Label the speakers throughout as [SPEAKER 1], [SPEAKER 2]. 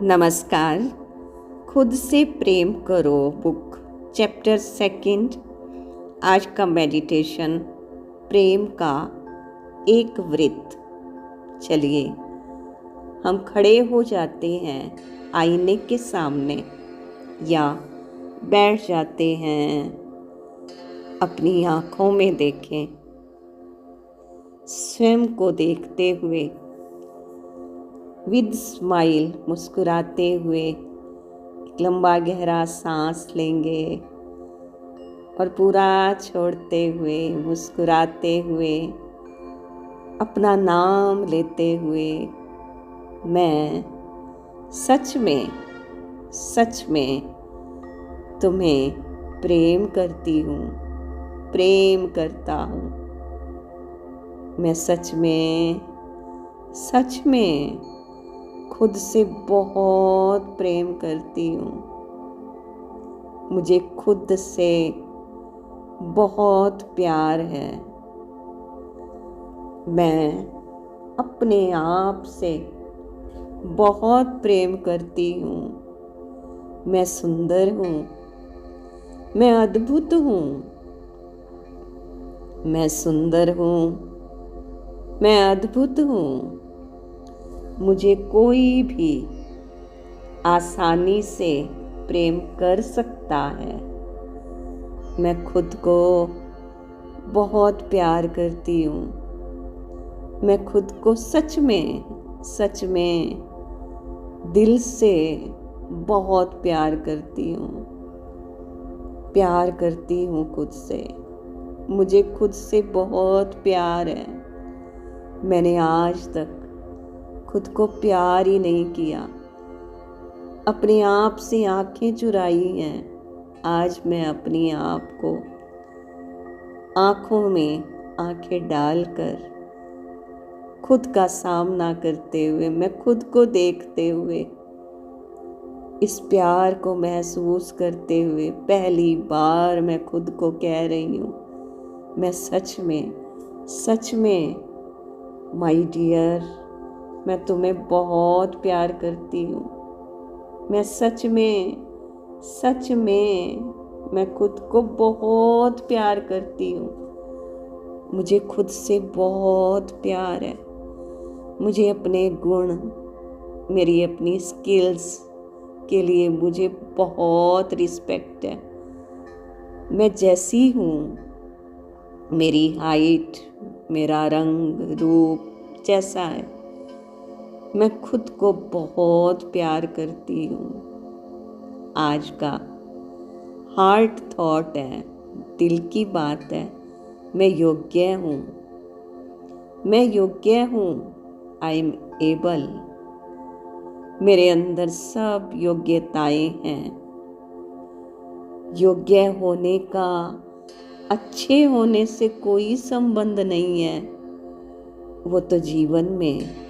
[SPEAKER 1] नमस्कार। खुद से प्रेम करो बुक चैप्टर सेकंड। आज का मेडिटेशन प्रेम का एक वृत्त। चलिए हम खड़े हो जाते हैं आईने के सामने या बैठ जाते हैं, अपनी आँखों में देखें, स्वयं को देखते हुए विद स्माइल मुस्कुराते हुए एक लंबा गहरा सांस लेंगे और पूरा छोड़ते हुए मुस्कुराते हुए अपना नाम लेते हुए मैं सच में तुम्हें प्रेम करती हूँ, प्रेम करता हूँ। मैं सच में खुद से बहुत प्रेम करती हूँ। मुझे खुद से बहुत प्यार है। मैं अपने आप से बहुत प्रेम करती हूँ। मैं सुंदर हूँ, मैं अद्भुत हूँ। मैं सुंदर हूँ, मैं अद्भुत हूँ। मुझे कोई भी आसानी से प्रेम कर सकता है। मैं खुद को बहुत प्यार करती हूँ। मैं खुद को सच में दिल से बहुत प्यार करती हूँ। प्यार करती हूँ खुद से। मुझे खुद से बहुत प्यार है। मैंने आज तक खुद को प्यार ही नहीं किया, अपने आप से आंखें चुराई हैं। आज मैं अपनी आप को आंखों में आंखें डालकर खुद का सामना करते हुए, मैं खुद को देखते हुए, इस प्यार को महसूस करते हुए पहली बार मैं खुद को कह रही हूँ, मैं सच में माय डियर, मैं तुम्हें बहुत प्यार करती हूँ। मैं सच में मैं खुद को बहुत प्यार करती हूँ। मुझे खुद से बहुत प्यार है। मुझे अपने गुण, मेरी अपनी स्किल्स के लिए मुझे बहुत रिस्पेक्ट है। मैं जैसी हूँ, मेरी हाइट, मेरा रंग रूप जैसा है, मैं खुद को बहुत प्यार करती हूँ। आज का हार्ट थॉट है, दिल की बात है, मैं योग्य हूँ। मैं योग्य हूँ। I am able. मेरे अंदर सब योग्यताएं हैं। योग्य होने का अच्छे होने से कोई संबंध नहीं है। वो तो जीवन में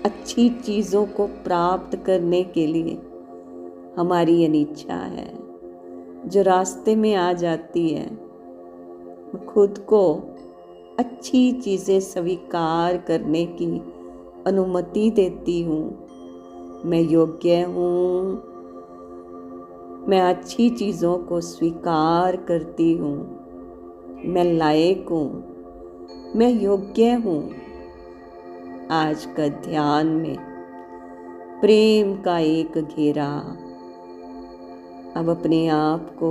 [SPEAKER 1] अच्छी चीज़ों को प्राप्त करने के लिए हमारी अनिच्छा है, जो रास्ते में आ जाती है। खुद को अच्छी चीज़ें स्वीकार करने की अनुमति देती हूँ। मैं योग्य हूँ। मैं अच्छी चीज़ों को स्वीकार करती हूँ। मैं लायक हूँ। मैं योग्य हूँ। आज का ध्यान में प्रेम का एक घेरा। अब अपने आप को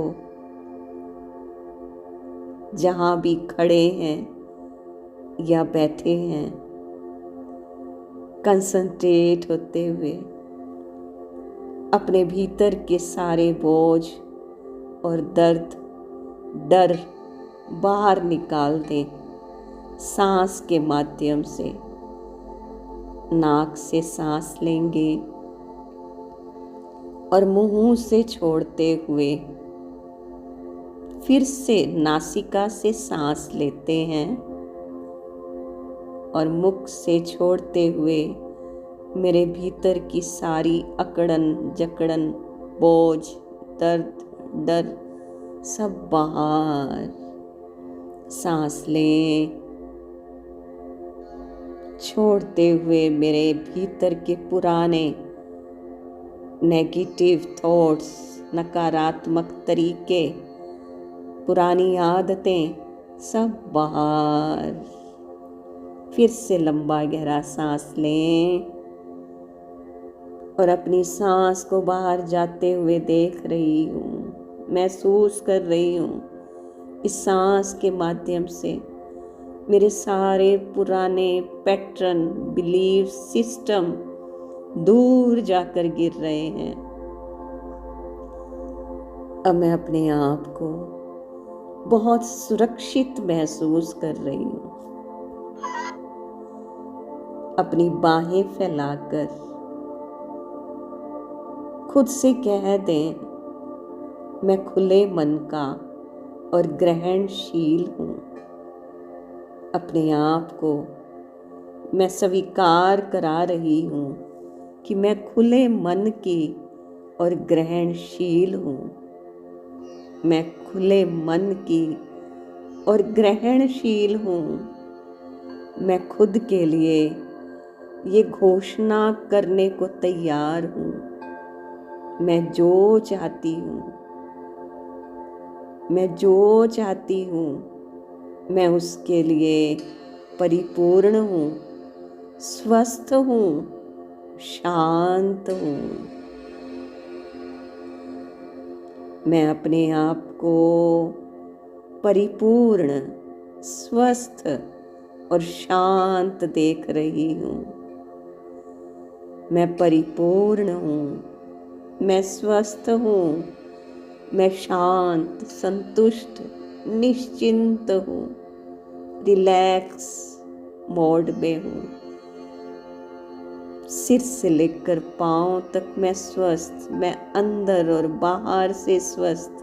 [SPEAKER 1] जहाँ भी खड़े हैं या बैठे हैं, कंसंट्रेट होते हुए अपने भीतर के सारे बोझ और दर्द, डर बाहर निकाल दें। सांस के माध्यम से नाक से सांस लेंगे और मुंह से छोड़ते हुए फिर से नासिका से सांस लेते हैं और मुख से छोड़ते हुए मेरे भीतर की सारी अकड़न जकड़न, बोझ, दर्द, डर सब बाहर। सांस लें, छोड़ते हुए मेरे भीतर के पुराने नेगेटिव थॉट्स, नकारात्मक तरीके, पुरानी आदतें सब बाहर। फिर से लंबा गहरा सांस लें और अपनी सांस को बाहर जाते हुए देख रही हूँ, महसूस कर रही हूँ। इस सांस के माध्यम से मेरे सारे पुराने पैटर्न, बिलीफ सिस्टम दूर जाकर गिर रहे हैं। अब मैं अपने आप को बहुत सुरक्षित महसूस कर रही हूँ। अपनी बाहें फैलाकर खुद से कह दें, मैं खुले मन का और ग्रहणशील हूँ। अपने आप को मैं स्वीकार करा रही हूँ कि मैं खुले मन की और ग्रहणशील हूँ। मैं खुले मन की और ग्रहणशील हूँ। मैं खुद के लिए ये घोषणा करने को तैयार हूँ, मैं जो चाहती हूँ, मैं जो चाहती हूँ, मैं उसके लिए परिपूर्ण हूँ, स्वस्थ हूँ, शांत हूँ। मैं अपने आप को परिपूर्ण, स्वस्थ और शांत देख रही हूँ। मैं परिपूर्ण हूँ, मैं स्वस्थ हूँ, मैं शांत, संतुष्ट, निश्चिंत हूँ, रिलैक्स मोड में हूँ। सिर से लेकर पांव तक मैं स्वस्थ, मैं अंदर और बाहर से स्वस्थ।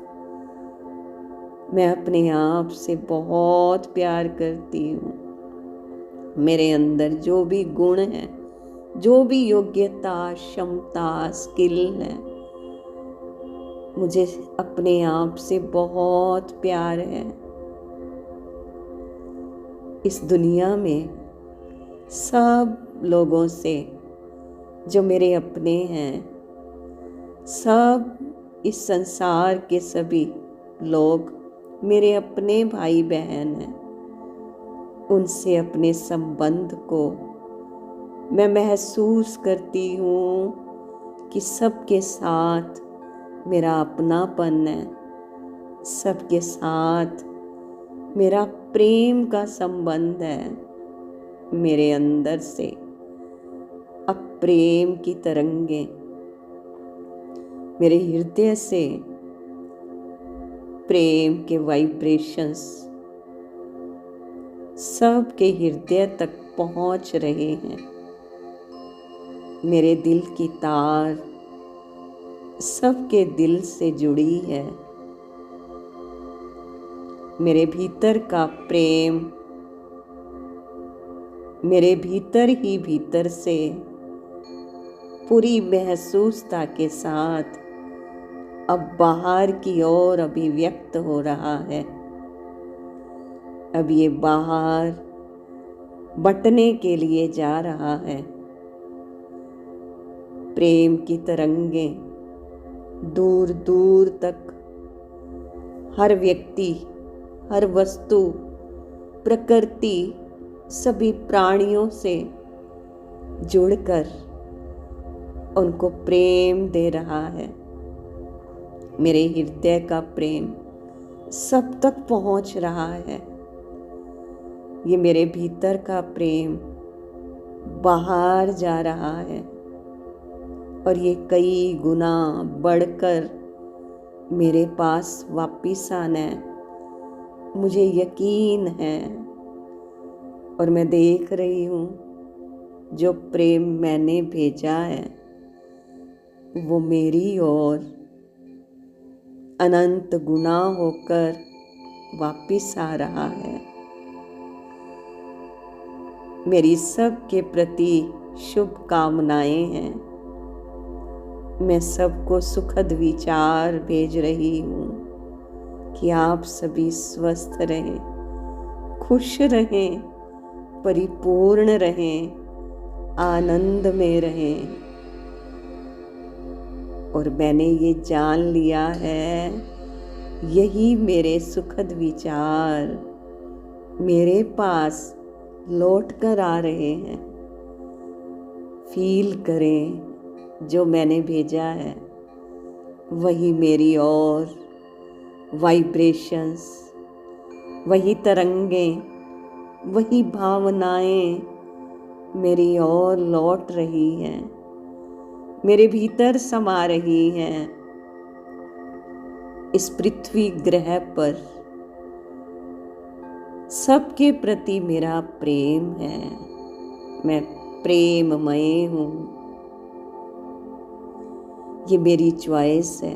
[SPEAKER 1] मैं अपने आप से बहुत प्यार करती हूँ। मेरे अंदर जो भी गुण है, जो भी योग्यता, क्षमता, स्किल है, मुझे अपने आप से बहुत प्यार है। इस दुनिया में सब लोगों से जो मेरे अपने हैं, सब इस संसार के सभी लोग मेरे अपने भाई बहन हैं। उनसे अपने संबंध को मैं महसूस करती हूँ कि सबके साथ मेरा अपनापन है, सबके साथ मेरा प्रेम का संबंध है। मेरे अंदर से अब प्रेम की तरंगें, मेरे हृदय से प्रेम के वाइब्रेशंस सबके हृदय तक पहुंच रहे हैं। मेरे दिल की तार सबके दिल से जुड़ी है। मेरे भीतर का प्रेम मेरे भीतर ही भीतर से पूरी महसूसता के साथ अब बाहर की ओर अभिव्यक्त हो रहा है। अब ये बाहर बंटने के लिए जा रहा है। प्रेम की तरंगें दूर दूर तक हर व्यक्ति, हर वस्तु, प्रकृति, सभी प्राणियों से जुड़कर उनको प्रेम दे रहा है। मेरे हृदय का प्रेम सब तक पहुंच रहा है। ये मेरे भीतर का प्रेम बाहर जा रहा है और ये कई गुना बढ़कर मेरे पास वापिस आना है, मुझे यकीन है। और मैं देख रही हूँ जो प्रेम मैंने भेजा है वो मेरी ओर अनंत गुना होकर वापिस आ रहा है। मेरी सबके प्रति शुभकामनाएं हैं। मैं सबको सुखद विचार भेज रही हूँ कि आप सभी स्वस्थ रहें, खुश रहें, परिपूर्ण रहें, आनंद में रहें। और मैंने ये जान लिया है, यही मेरे सुखद विचार मेरे पास लौट कर आ रहे हैं। फील करें जो मैंने भेजा है, वही मेरी और वाइब्रेशंस, वही तरंगें, वही भावनाएं मेरी ओर लौट रही हैं, मेरे भीतर समा रही हैं। इस पृथ्वी ग्रह पर सबके प्रति मेरा प्रेम है। मैं प्रेममय हूँ। ये मेरी चॉइस है।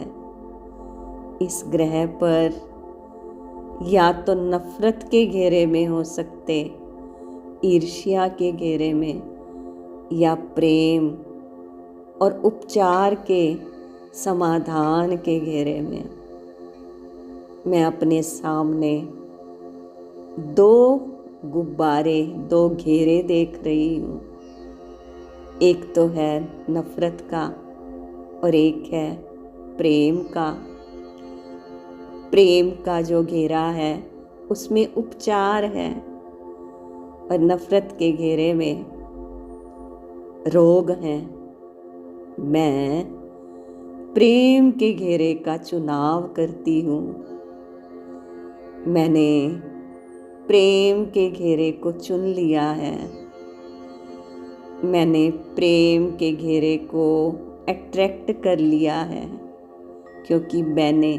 [SPEAKER 1] इस ग्रह पर या तो नफरत के घेरे में हो सकते, ईर्ष्या के घेरे में, या प्रेम और उपचार के समाधान के घेरे में। मैं अपने सामने दो गुब्बारे, दो घेरे देख रही हूँ। एक तो है नफरत का और एक है प्रेम का। प्रेम का जो घेरा है उसमें उपचार है, और नफरत के घेरे में रोग हैं। मैं प्रेम के घेरे का चुनाव करती हूँ। मैंने प्रेम के घेरे को चुन लिया है। मैंने प्रेम के घेरे को अट्रैक्ट कर लिया है, क्योंकि मैंने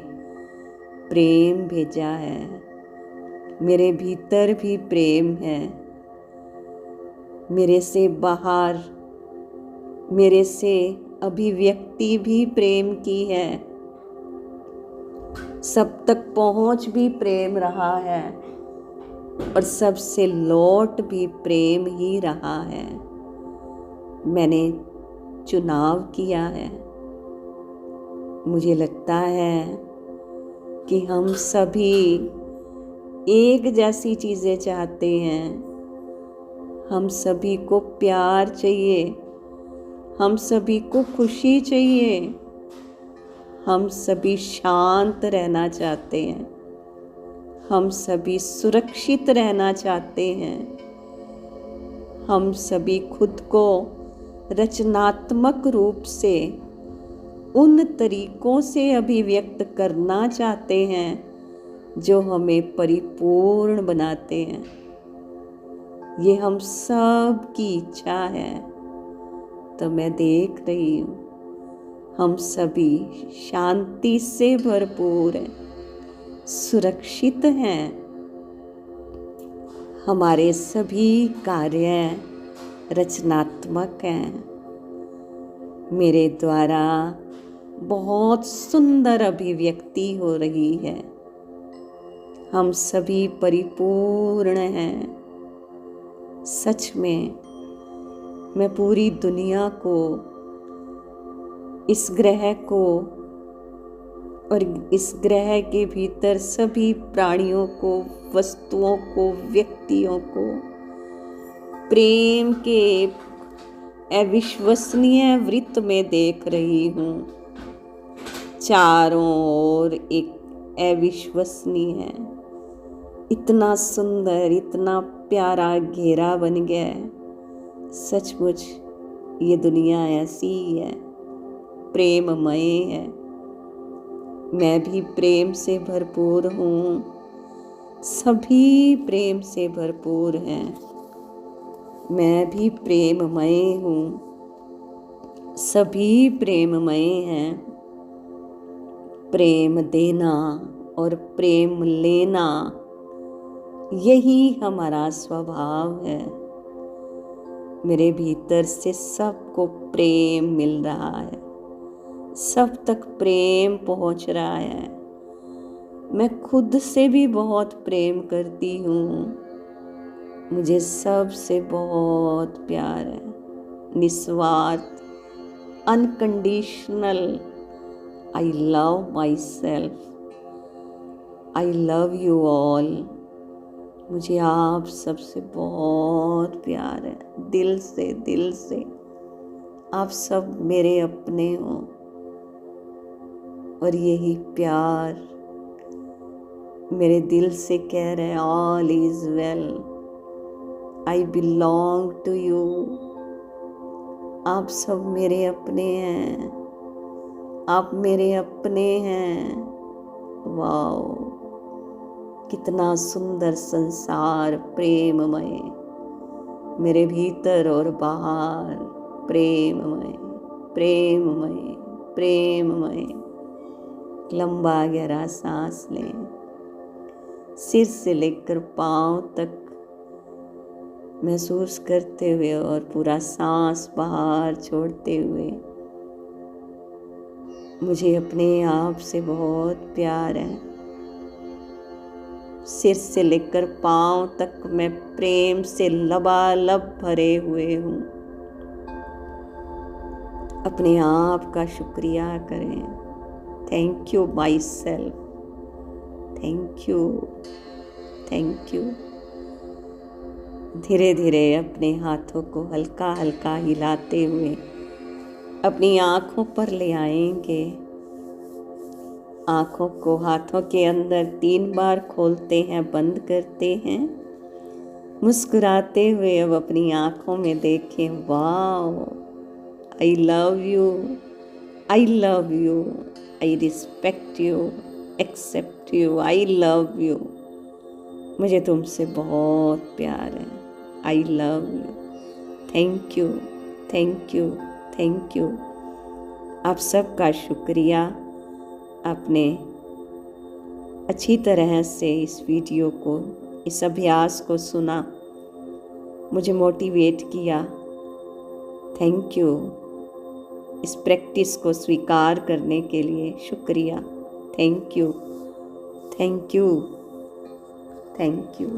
[SPEAKER 1] प्रेम भेजा है। मेरे भीतर भी प्रेम है। मेरे से बाहर, मेरे से अभिव्यक्ति भी प्रेम की है। सब तक पहुंच भी प्रेम रहा है, और सबसे लौट भी प्रेम ही रहा है। मैंने चुनाव किया है। मुझे लगता है कि हम सभी एक जैसी चीज़ें चाहते हैं। हम सभी को प्यार चाहिए, हम सभी को खुशी चाहिए, हम सभी शांत रहना चाहते हैं, हम सभी सुरक्षित रहना चाहते हैं, हम सभी खुद को रचनात्मक रूप से उन तरीकों से अभिव्यक्त करना चाहते हैं जो हमें परिपूर्ण बनाते हैं। ये हम सब की इच्छा है। तो मैं देख रही हूँ हम सभी शांति से भरपूर हैं, सुरक्षित हैं। हमारे सभी कार्य रचनात्मक हैं। मेरे द्वारा बहुत सुंदर अभिव्यक्ति हो रही है। हम सभी परिपूर्ण हैं। सच में मैं पूरी दुनिया को, इस ग्रह को और इस ग्रह के भीतर सभी प्राणियों को, वस्तुओं को, व्यक्तियों को प्रेम के अविश्वसनीय वृत्त में देख रही हूँ। चारों ओर एक अविश्वसनीय, इतना सुंदर, इतना प्यारा घेरा बन गया है। सचमुच ये दुनिया ऐसी ही है, प्रेममय है। मैं भी प्रेम से भरपूर हूँ। सभी प्रेम से भरपूर हैं। मैं भी प्रेममय हूँ। सभी प्रेममय हैं। प्रेम देना और प्रेम लेना, यही हमारा स्वभाव है। मेरे भीतर से सबको प्रेम मिल रहा है, सब तक प्रेम पहुंच रहा है। मैं खुद से भी बहुत प्रेम करती हूँ। मुझे सबसे बहुत प्यार है, निस्वार्थ, unconditional. I love my self. I love you all. मुझे आप सबसे बहुत प्यार है, दिल से, दिल से। आप सब मेरे अपने हो। और यही प्यार मेरे दिल से कह रहे हैं all is well, I belong to you. आप सब मेरे अपने हैं, आप मेरे अपने हैं। वाओ, कितना सुंदर संसार प्रेममय, मेरे भीतर और बाहर प्रेममय प्रेममय प्रेममय। लंबा गहरा सांस लें, सिर से लेकर पांव तक महसूस करते हुए और पूरा सांस बाहर छोड़ते हुए। मुझे अपने आप से बहुत प्यार है। सिर से लेकर पांव तक मैं प्रेम से लबालब भरे हुए हूँ। अपने आप का शुक्रिया करें। Thank you my self, thank you, thank you. धीरे धीरे अपने हाथों को हल्का हल्का हिलाते हुए अपनी आँखों पर ले आएंगे। आँखों को हाथों के अंदर 3 बार खोलते हैं, बंद करते हैं। मुस्कुराते हुए अब अपनी आँखों में देखें, wow, I love you, I love you, I respect you, accept you, I love you. मुझे तुमसे बहुत प्यार है। I love you, thank you, thank you, thank you. आप सबका शुक्रिया, आपने अच्छी तरह से इस वीडियो को, इस अभ्यास को सुना, मुझे मोटिवेट किया। Thank you. इस प्रैक्टिस को स्वीकार करने के लिए शुक्रिया। Thank you, thank you, thank you.